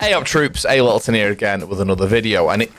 Hey up troops, Littleton here again with another video, and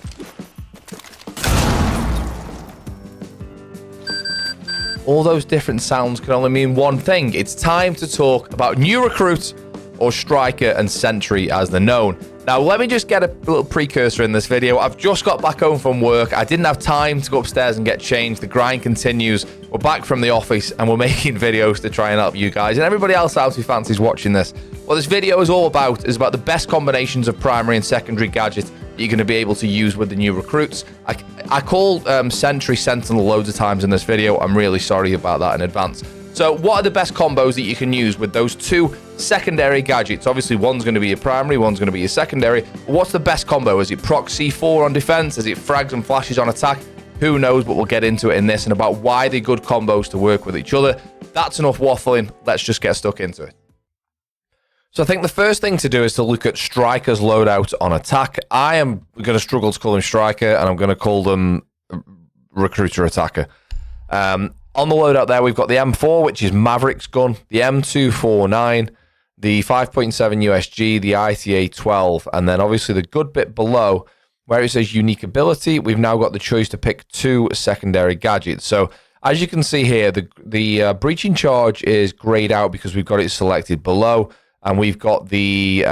all those different sounds can only mean one thing. It's time to talk about new recruits, or striker and sentry as they're known. Now let me just get a little precursor in this video. I've just got back home from work. I didn't have time to go upstairs and get changed. The grind continues. We're back from the office and we're making videos to try and help you guys and everybody else out who fancies watching this. What this video is all about is about the best combinations of primary and secondary gadgets that you're going to be able to use with the new recruits. I call Sentry Sentinel loads of times in this video. I'm really sorry about that in advance. So what are the best combos that you can use with those two secondary gadgets? Obviously, one's going to be your primary, one's going to be your secondary. But what's the best combo? Is it Prox C4 on defense? Is it Frags and Flashes on attack? Who knows, but we'll get into it in this and about why they're good combos to work with each other. That's enough waffling. Let's just get stuck into it. So I think the first thing to do is to look at Striker's loadout on attack. I am going to struggle to call him Striker, and I'm going to call them Recruiter Attacker. On the loadout there, we've got the M4, which is Maverick's gun, the M249, the 5.7 USG, the ITA-12, and then obviously the good bit below, where it says unique ability, we've now got the choice to pick two secondary gadgets. So as you can see here, the breaching charge is grayed out because we've got it selected below, and we've got the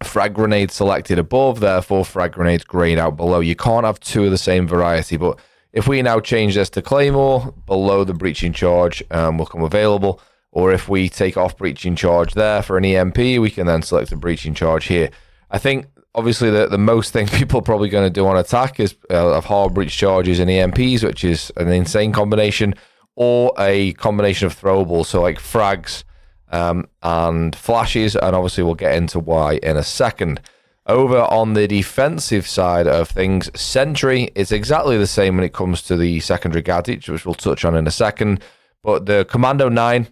frag grenade selected above, therefore frag grenades grayed out below. You can't have two of the same variety, but if we now change this to Claymore, below the breaching charge will come available. Or if we take off breaching charge there for an EMP, we can then select a breaching charge here. I think, obviously, the most thing people are probably going to do on attack is have hard breach charges and EMPs, which is an insane combination, or a combination of throwables, so like frags and flashes, and obviously we'll get into why in a second. Over on the defensive side of things, Sentry is exactly the same when it comes to the secondary gadgets, which we'll touch on in a second. But the Commando 9,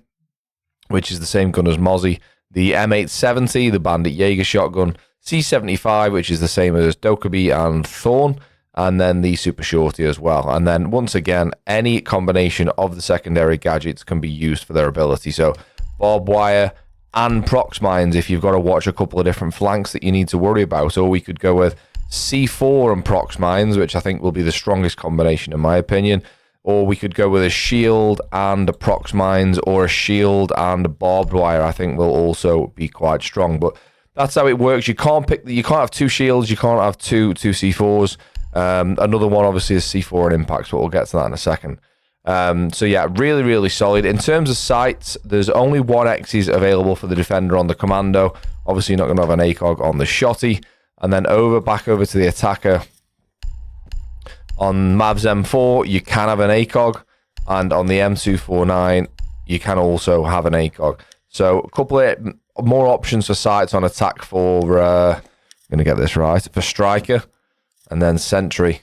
which is the same gun as Mozzie, the M870, the Bandit Jaeger shotgun, C75, which is the same as Dokkaebi and Thorn, and then the Super Shorty as well. And then, once again, any combination of the secondary gadgets can be used for their ability. So, barbed wire and prox mines if you've got to watch a couple of different flanks that you need to worry about. Or we could go with C4 and prox mines, which I think will be the strongest combination in my opinion. Or we could go with a shield and a prox mines, or a shield and a barbed wire. I think will also be quite strong. But that's how it works. You can't have two shields. You can't have two C4s. Another one obviously is C4 and impacts, but we'll get to that in a second. So yeah, really, really solid. In terms of sights, there's only one X's available for the defender on the commando. Obviously, you're not going to have an ACOG on the shotty. And then back over to the attacker. On Mavs M4, you can have an ACOG. And on the M249, you can also have an ACOG. So a couple of more options for sights on attack for, I'm going to get this right, for Striker. And then Sentry,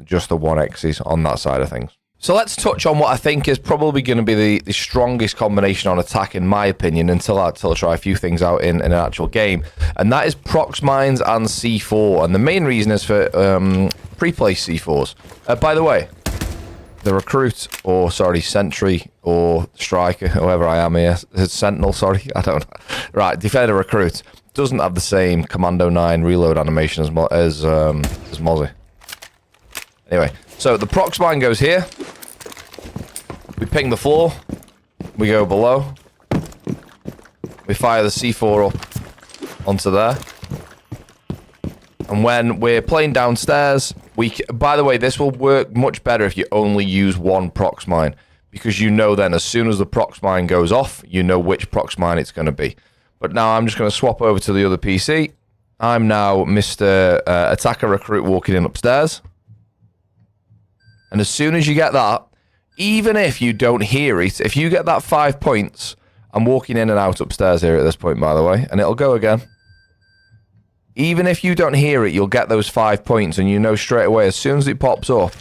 just the one X's on that side of things. So let's touch on what I think is probably going to be the strongest combination on attack, in my opinion, until I try a few things out in an actual game. And that is Prox Mines and C4. And the main reason is for pre-placed C4s. By the way, the recruit, or sorry, Sentry, or Striker, whoever I am here, Sentinel, sorry, I don't know. Right, Defender Recruit doesn't have the same Commando 9 reload animation as Mozzie. Anyway, so the Prox Mine goes here. We ping the floor, we go below, we fire the C4 up onto there, and when we're playing downstairs, by the way, this will work much better if you only use one Prox Mine, because you know then as soon as the Prox Mine goes off, you know which Prox Mine it's going to be. But now I'm just going to swap over to the other PC. I'm now Mr. Attacker Recruit walking in upstairs, and as soon as you get that, even if you don't hear it, if you get that 5 points, I'm walking in and out upstairs here at this point, by the way, and it'll go again. Even if you don't hear it, you'll get those 5 points, and you know straight away as soon as it pops up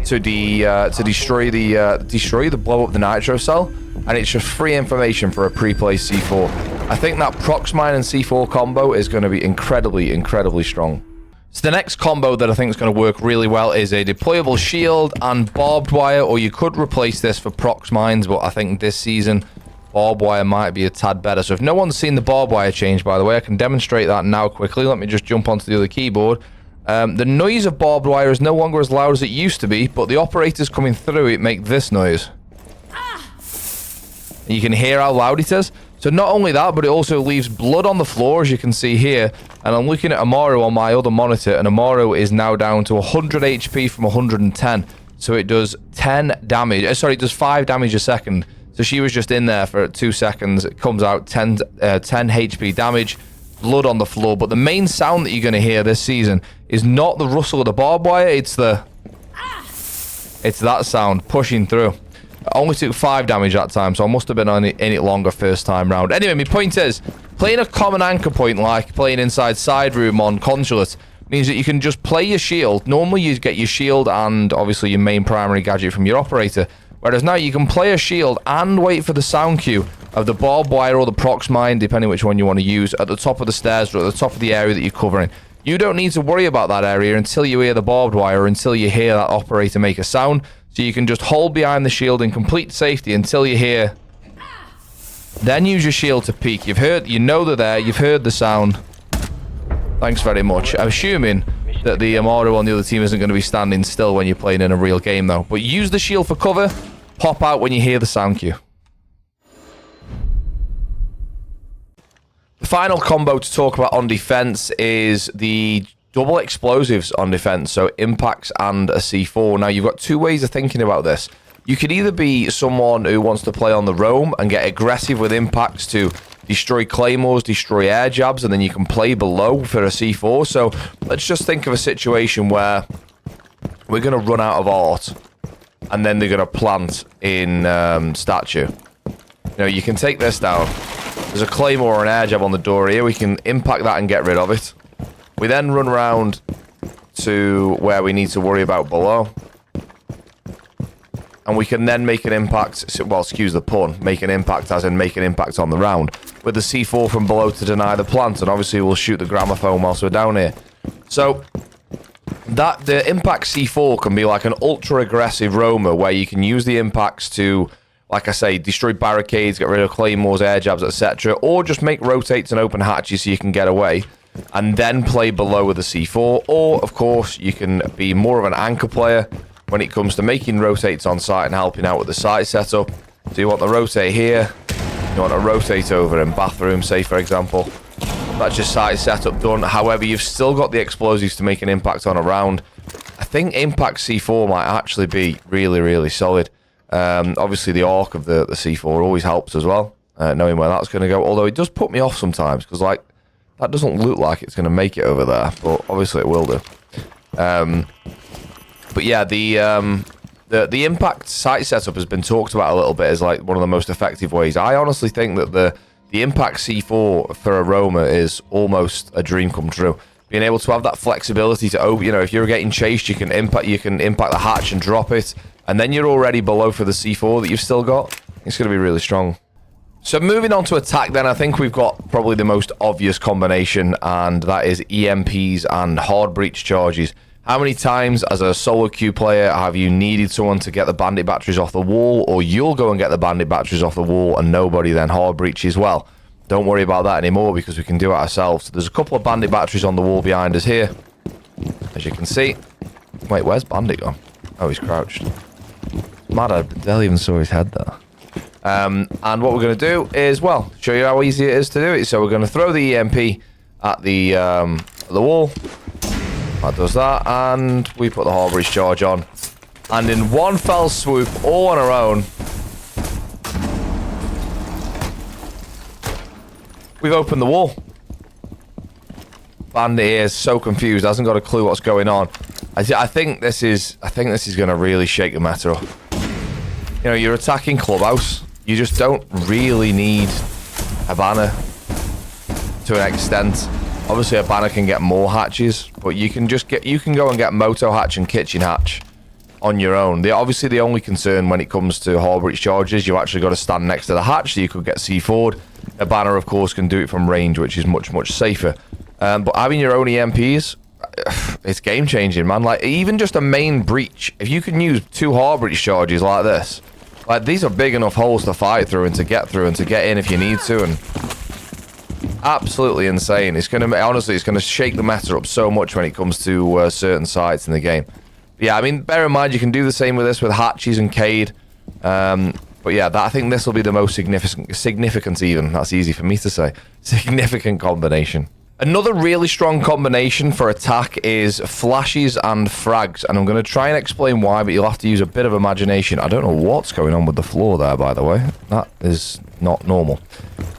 to destroy the blow up the nitro cell, and it's just free information for a pre-placed C4. I think that Prox Mine and C4 combo is going to be incredibly, incredibly strong. So the next combo that I think is going to work really well is a deployable shield and barbed wire, or you could replace this for prox mines, but I think this season barbed wire might be a tad better. So if no one's seen the barbed wire change, by the way, I can demonstrate that now quickly. Let me just jump onto the other keyboard. The noise of barbed wire is no longer as loud as it used to be, but the operators coming through it make this noise. You can hear how loud it is. So not only that, but it also leaves blood on the floor, as you can see here. And I'm looking at Amaro on my other monitor, and Amaro is now down to 100 HP from 110. So it does 10 damage. Sorry, it does 5 damage a second. So she was just in there for 2 seconds. It comes out 10 HP damage, blood on the floor. But the main sound that you're going to hear this season is not the rustle of the barbed wire. It's that sound pushing through. I only took 5 damage that time, so I must have been in it longer first time round. Anyway, my point is, playing a common anchor point like playing inside side room on consulate means that you can just play your shield. Normally, you get your shield and obviously your main primary gadget from your operator. Whereas now you can play a shield and wait for the sound cue of the barbed wire or the Prox mine, depending which one you want to use, at the top of the stairs or at the top of the area that you're covering. You don't need to worry about that area until you hear the barbed wire or until you hear that operator make a sound. So you can just hold behind the shield in complete safety until you hear. Then use your shield to peek. You know they're there. You've heard the sound. Thanks very much. I'm assuming that the Amaro on the other team isn't going to be standing still when you're playing in a real game, though. But use the shield for cover. Pop out when you hear the sound cue. The final combo to talk about on defense is the double explosives on defense, so impacts and a C4. Now, you've got 2 ways of thinking about this. You could either be someone who wants to play on the roam and get aggressive with impacts to destroy claymores, destroy air jabs, and then you can play below for a C4. So let's just think of a situation where we're going to run out of art, and then they're going to plant in statue. You know, you can take this down. There's a claymore or an air jab on the door here. We can impact that and get rid of it. We then run around to where we need to worry about below. And we can then make an impact, well, excuse the pun, make an impact as in make an impact on the round, with the C4 from below to deny the plant. And obviously we'll shoot the gramophone whilst we're down here. So the impact C4 can be like an ultra aggressive roamer where you can use the impacts to, like I say, destroy barricades, get rid of claymores, air jabs, etc. Or just make rotates and open hatches so you can get away. And then play below with a C4, or of course you can be more of an anchor player when it comes to making rotates on site and helping out with the site setup. So you want to rotate here, you want to rotate over in bathroom, say for example. That's your site setup done. However, you've still got the explosives to make an impact on a round. I think impact C4 might actually be really, really solid. Obviously the arc of the C4 always helps as well, knowing where that's going to go. Although it does put me off sometimes, because like, that doesn't look like it's going to make it over there, but obviously it will do. But yeah, the impact site setup has been talked about a little bit as like one of the most effective ways. I honestly think that the impact C4 for a roamer is almost a dream come true. Being able to have that flexibility to open, you know, if you're getting chased, you can impact the hatch and drop it, and then you're already below for the C4 that you've still got. It's going to be really strong. So moving on to attack then, I think we've got probably the most obvious combination, and that is EMPs and hard breach charges. How many times as a solo queue player have you needed someone to get the bandit batteries off the wall, or you'll go and get the bandit batteries off the wall and nobody then hard breaches? Well, don't worry about that anymore because we can do it ourselves. There's a couple of bandit batteries on the wall behind us here, as you can see. Wait, where's Bandit gone? Oh, he's crouched. Mad, I barely even saw his head there. And what we're going to do is, well, show you how easy it is to do it. So we're going to throw the EMP at the wall. That does that, and we put the hard breach charge on. And in one fell swoop, all on our own, we've opened the wall. Bandit here is so confused, hasn't got a clue what's going on. I think this is going to really shake the meta up. You know, you're attacking Clubhouse. You just don't really need a banner to an extent. Obviously, a banner can get more hatches, but you can go and get Moto Hatch and Kitchen Hatch on your own. Obviously, the only concern when it comes to hard breach charges, you actually got to stand next to the hatch, so you could get C4'd. A banner, of course, can do it from range, which is much, much safer. But having your own EMPs, it's game-changing, man. Like, even just a main breach, if you can use 2 hard breach charges like this, Like, these are big enough holes to fight through and to get through and to get in if you need to, and absolutely insane. It's going to, honestly, it's going to shake the meta up so much when it comes to certain sites in the game. But yeah, I mean, bear in mind, you can do the same with this with hatches and Cade. But yeah, I think this will be the most significant even. That's easy for me to say. Significant combination. Another really strong combination for attack is flashes and frags, and I'm going to try and explain why, but you'll have to use a bit of imagination. I don't know what's going on with the floor there, by the way. That is not normal.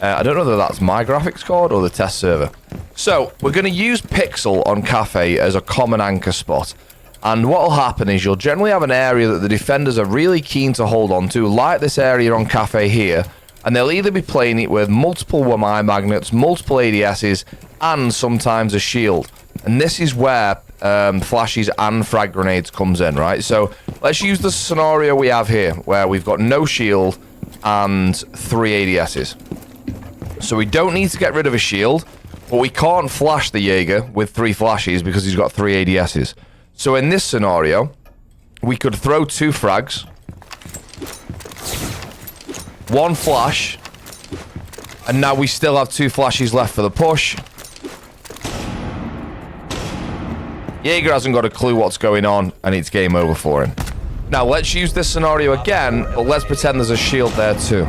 I don't know whether that's my graphics card or the test server. So, we're going to use Pixel on Kafe as a common anchor spot. And what will happen is you'll generally have an area that the defenders are really keen to hold on to, like this area on Kafe here, and they'll either be playing it with multiple WMI magnets, multiple ADSs, and sometimes a shield. And this is where flashes and frag grenades comes in, right? So let's use the scenario we have here, where we've got no shield and 3 ADSs. So we don't need to get rid of a shield, but we can't flash the Jaeger with 3 flashes because he's got 3 ADSs. So in this scenario, we could throw 2 frags, 1 flash, and now we still have 2 flashes left for the push. Jaeger hasn't got a clue what's going on, and it's game over for him. Now, let's use this scenario again, but let's pretend there's a shield there too.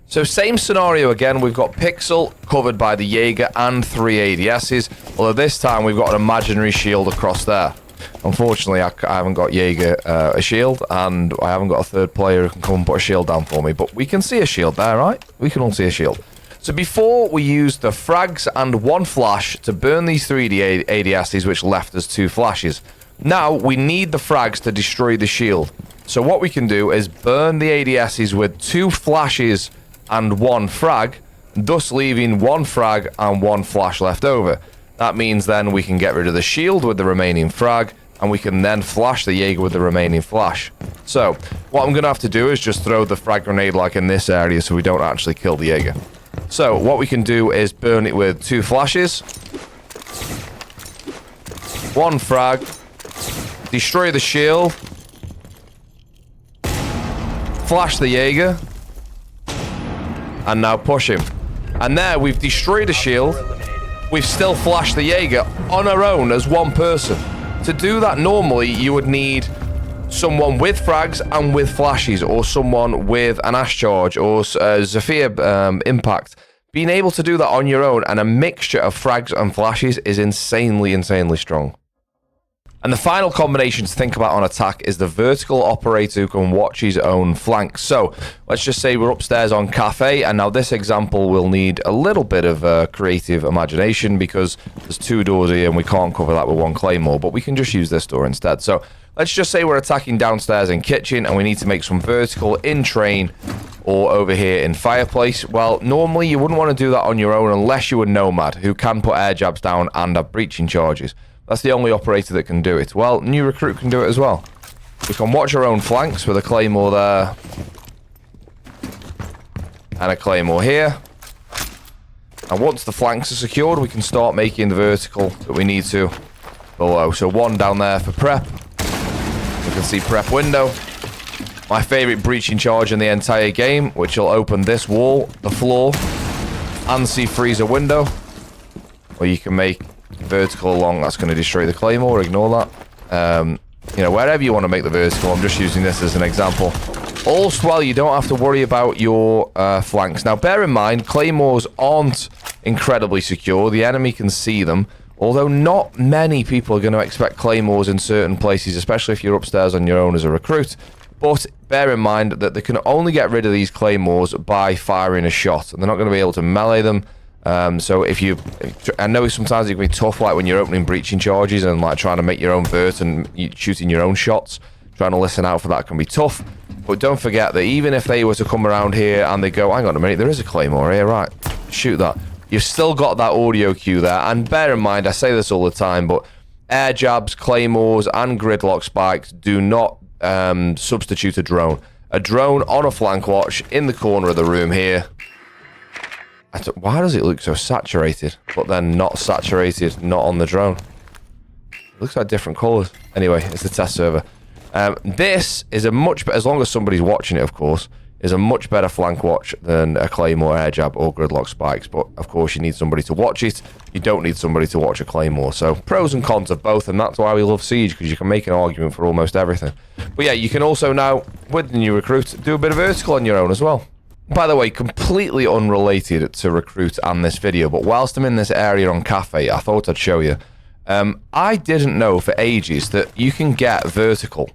So, same scenario again. We've got Pixel covered by the Jaeger and 3 ADSs, although this time we've got an imaginary shield across there. Unfortunately, I haven't got Jaeger a shield, and I haven't got a third player who can come and put a shield down for me, but we can see a shield there, right? We can all see a shield. So before, we used the frags and 1 flash to burn these 3 ADSs, which left us 2 flashes. Now, we need the frags to destroy the shield. So what we can do is burn the ADSs with 2 flashes and 1 frag, thus leaving 1 frag and 1 flash left over. That means then we can get rid of the shield with the remaining frag, and we can then flash the Jaeger with the remaining flash. So, what I'm going to have to do is just throw the frag grenade like in this area so we don't actually kill the Jaeger. So, what we can do is burn it with 2 flashes, 1 frag, destroy the shield, flash the Jaeger, and now push him. And there, we've destroyed a shield. We've still flashed the Jaeger on our own as 1 person. To do that normally, you would need someone with frags and with flashes, or someone with an Ash Charge or Zephyr Impact. Being able to do that on your own and a mixture of frags and flashes is insanely, insanely strong. And the final combination to think about on attack is the vertical operator who can watch his own flanks. So, let's just say we're upstairs on Kafe, and now this example will need a little bit of creative imagination because there's 2 doors here and we can't cover that with 1 Claymore, but we can just use this door instead. So, let's just say we're attacking downstairs in kitchen and we need to make some vertical in train or over here in fireplace. Well, normally you wouldn't want to do that on your own unless you were Nomad, who can put air jabs down and have breaching charges. That's the only operator that can do it. Well, new recruit can do it as well. We can watch our own flanks with a Claymore there. And a Claymore here. And once the flanks are secured, we can start making the vertical that we need to below. So 1 down there for prep. You can see prep window. My favorite breaching charge in the entire game, which will open this wall, the floor, and see freezer window. Or you can make vertical along. That's going to destroy the Claymore. Ignore that. You know, wherever you want to make the vertical. I'm just using this as an example. Also, well, you don't have to worry about your flanks. Now, bear in mind, Claymores aren't incredibly secure. The enemy can see them. Although not many people are going to expect Claymores in certain places, especially if you're upstairs on your own as a recruit. But bear in mind that they can only get rid of these Claymores by firing a shot. And they're not going to be able to melee them. So I know sometimes it can be tough, like when you're opening breaching charges and like trying to make your own vert and shooting your own shots. Trying to listen out for that can be tough. But don't forget that even if they were to come around here and they go, hang on a minute, there is a Claymore here, right? Shoot that. You've still got that audio cue there. And bear in mind, I say this all the time, but air jabs, Claymores, and gridlock spikes do not substitute a drone. A drone on a flank watch in the corner of the room here. Why does it look so saturated, but then not saturated, not on the drone? It looks like different colors. Anyway, it's the test server. This is a much better, as long as somebody's watching it, of course, is a much better flank watch than a Claymore air jab or gridlock spikes. But of course, you need somebody to watch it. You don't need somebody to watch a Claymore. So pros and cons of both, and that's why we love Siege, because you can make an argument for almost everything. But yeah, you can also now, with the new recruit, do a bit of vertical on your own as well. By the way, completely unrelated to recruit and this video, but whilst I'm in this area on Kafe, I thought I'd show you. I didn't know for ages that you can get vertical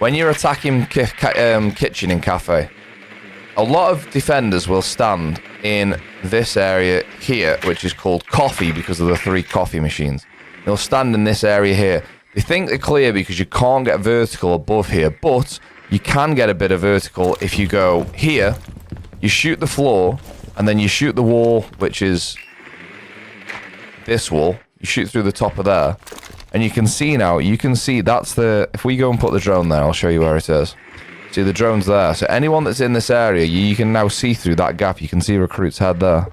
when you're attacking kitchen in Kafe. A lot of defenders will stand in this area here, which is called coffee because of the 3 coffee machines. They'll stand in this area here. They think they're clear because you can't get vertical above here, but you can get a bit of vertical if you go here, you shoot the floor, and then you shoot the wall, which is this wall. You shoot through the top of there, and you can see now, that's the, if we go and put the drone there, I'll show you where it is. See, the drone's there. So anyone that's in this area, you can now see through that gap. You can see recruit's head there.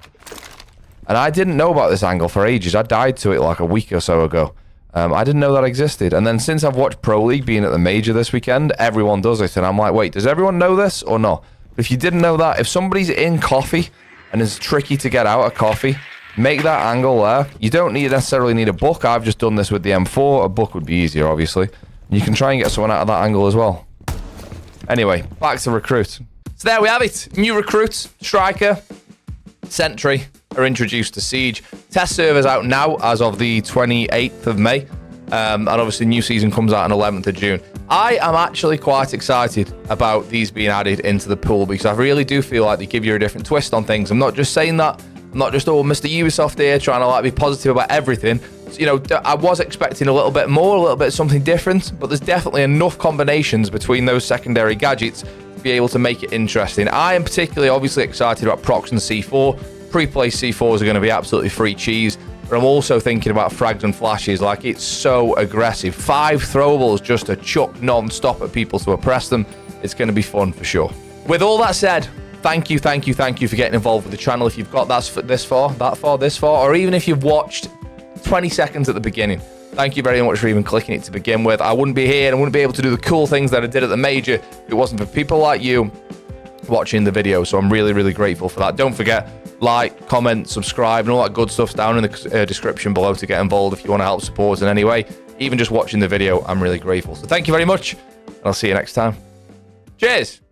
And I didn't know about this angle for ages. I died to it like a week or so ago. I didn't know that existed. And then since I've watched Pro League being at the major this weekend, everyone does it. And I'm like, wait, does everyone know this or not? But if you didn't know that, if somebody's in coffee and it's tricky to get out of coffee, make that angle there. You don't necessarily need a book. I've just done this with the M4. A book would be easier, obviously. You can try and get someone out of that angle as well. Anyway, back to recruit. So there we have it. New recruits, striker, sentry are introduced to Siege. Test servers out now as of the 28th of May. And obviously new season comes out on 11th of June. I am actually quite excited about these being added into the pool because I really do feel like they give you a different twist on things. I'm not just saying that. I'm not just, Mr. Ubisoft here trying to be positive about everything. So, I was expecting a little bit more, a little bit something different, but there's definitely enough combinations between those secondary gadgets to be able to make it interesting. I am particularly obviously excited about Prox and C4. Pre-placed C4s are going to be absolutely free cheese, but I'm also thinking about Frags and Flashes. Like, it's so aggressive. 5 throwables just to chuck non-stop at people to oppress them. It's going to be fun for sure. With all that said, thank you for getting involved with the channel. If you've got this far, or even if you've watched 20 seconds at the beginning, thank you very much for even clicking it to begin with. I wouldn't be here and I wouldn't be able to do the cool things that I did at the major if it wasn't for people like you watching the video. So I'm really, really grateful for that. Don't forget, like, comment, subscribe, and all that good stuff's down in the description below to get involved if you want to help support in any way. Even just watching the video, I'm really grateful. So thank you very much, and I'll see you next time. Cheers!